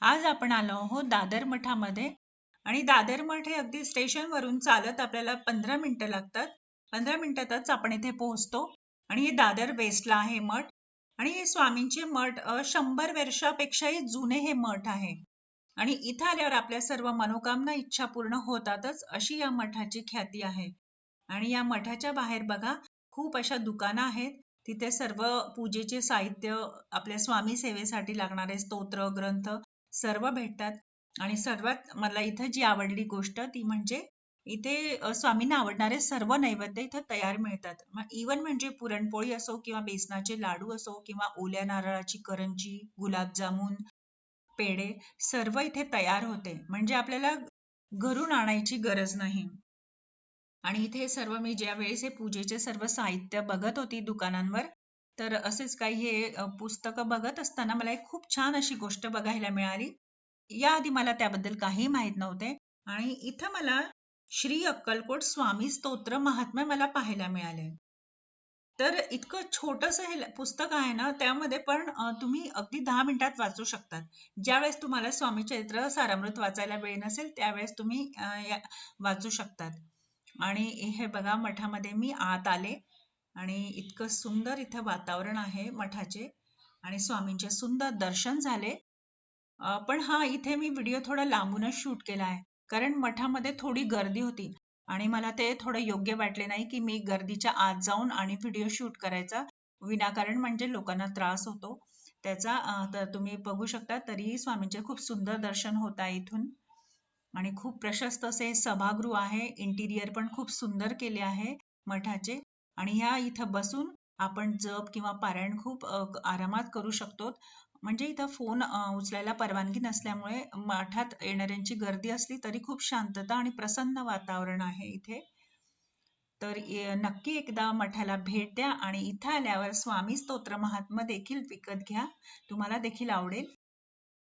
आज आपण आलो आहोत दादर मठामध्ये आणि दादर मठ हे अगदी स्टेशन वरून चालत आपल्याला 15 मिनिटं लागतात. 15 मिनिटातच आपण इथे पोहोचतो. आणि हे दादर वेस्टला आहे मठ. आणि हे स्वामींचे मठ 100 वर्षापेक्षाही जुने हे मठ आहे. आणि इथं आल्यावर आपल्या सर्व मनोकामना इच्छा पूर्ण होतातच अशी या मठाची ख्याती आहे. आणि या मठाच्या बाहेर बघा, खूप अशा दुकानं आहेत. तिथे सर्व पूजेचे साहित्य, आपल्या स्वामी सेवेसाठी लागणारे स्तोत्र ग्रंथ सर्व भेटतात. आणि सर्वात मला इथं जी आवडली गोष्ट ती म्हणजे इथे स्वामींना आवडणारे सर्व नैवेद्य इथं तयार मिळतात. मग इवन म्हणजे पुरणपोळी असो किंवा बेसनाचे लाडू असो किंवा ओल्या नारळाची करंजी, गुलाबजामुन, पेढे सर्व इथे तयार होते. म्हणजे आपल्याला घरून आणायची गरज नाही. आणि इथे सर्व मी ज्या वेळेस हे पूजेचे सर्व साहित्य बघत होती दुकानांवर, तर असेच काही हे पुस्तकं बघत असताना मला एक खूप छान अशी गोष्ट बघायला मिळाली. याआधी मला त्याबद्दल काही माहित नव्हते. आणि इथं मला श्री अक्कलकोट स्वामी स्तोत्र महात्म्य मला पाहायला मिळाले. तर इतकं छोटस हे पुस्तक आहे ना, त्यामध्ये पण तुम्ही अगदी 10 मिनिटात वाचू शकतात. ज्यावेळेस तुम्हाला स्वामी चरित्र सारामृत वाचायला वेळ नसेल त्यावेळेस तुम्ही वाचू शकतात. आणि हे बघा, मठामध्ये मी आत आले आणि इतकं सुंदर इथं वातावरण आहे मठाचे. आणि स्वामींचे सुंदर दर्शन झाले. पण हा, इथे मी व्हिडिओ थोडा लांबूनच शूट केला आहे, कारण मठामध्ये थोडी गर्दी होती. आणि मला ते थोडं योग्य वाटले नाही की मी गर्दीच्या आत जाऊन आणि व्हिडिओ शूट करायचा विनाकारण, म्हणजे लोकांना त्रास होतो त्याचा. तर तुम्ही बघू शकता, तरीही स्वामींचे खूप सुंदर दर्शन होत आहे इथून. आणि खूप प्रशस्त असे सभागृह आहे. इंटिरियर पण खूप सुंदर केले आहे मठाचे. आणि ह्या इथं बसून आपण जप किंवा पारायण खूप आरामात करू शकतो. म्हणजे इथं फोन उचलायला परवानगी नसल्यामुळे मठात येणाऱ्यांची गर्दी असली तरी खूप शांतता आणि प्रसन्न वातावरण आहे इथे. तर नक्की एकदा मठाला भेट द्या आणि इथं आल्यावर स्वामी स्तोत्र महात्म्य देखील विकत घ्या. तुम्हाला देखील आवडेल.